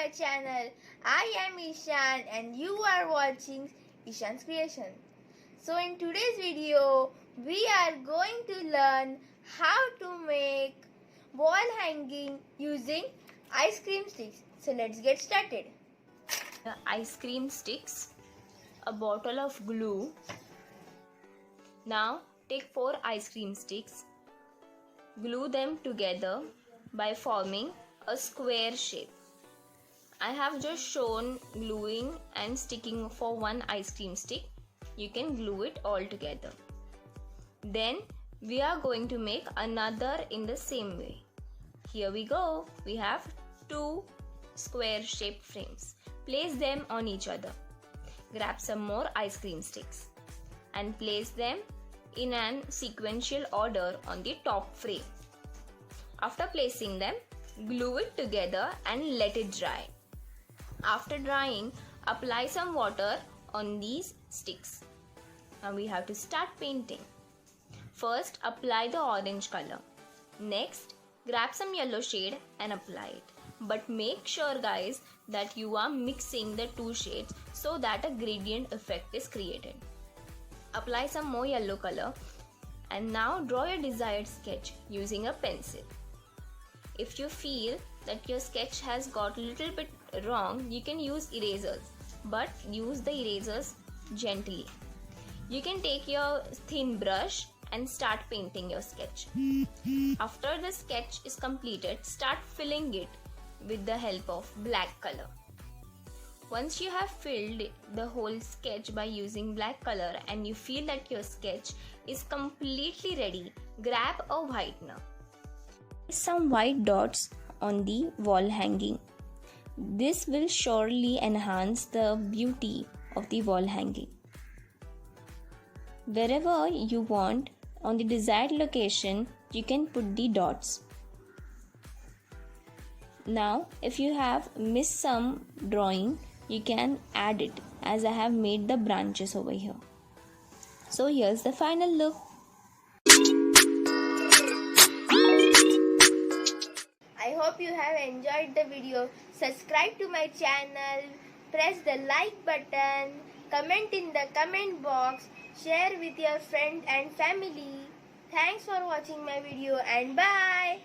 my channel. I am Ishan and you are watching Ishan's Creation. So in today's video, we are going to learn how to make wall hanging using ice cream sticks. So let's get started. The ice cream sticks, a bottle of glue. Now take 4 ice cream sticks, glue them together by forming a square shape. I have just shown gluing and sticking for one ice cream stick. You can glue it all together. Then we are going to make another in the same way. Here we go. We have 2 square shaped frames. Place them on each other. Grab some more ice cream sticks and place them in an sequential order on the top frame. After placing them, glue it together and let it dry. After drying, apply some water on these sticks. Now we have to start painting. First, apply the orange color. Next, grab some yellow shade and apply it. But make sure guys that you are mixing the 2 shades so that a gradient effect is created. Apply some more yellow color and now draw your desired sketch using a pencil. If you feel that your sketch has got a little bit wrong, you can use erasers, but use the erasers gently. You can take your thin brush and start painting your sketch. After the sketch is completed, start filling it with the help of black color. Once you have filled the whole sketch by using black color and you feel that your sketch is completely ready, grab a whitener. Some white dots on the wall hanging. This will surely enhance the beauty of the wall hanging. Wherever you want on the desired location, you can put the dots. Now, if you have missed some drawing, you can add it as I have made the branches over here. So here's the final look. I hope you have enjoyed the video. Subscribe to my channel, press the like button, comment in the comment box, share with your friends and family. Thanks for watching my video and bye.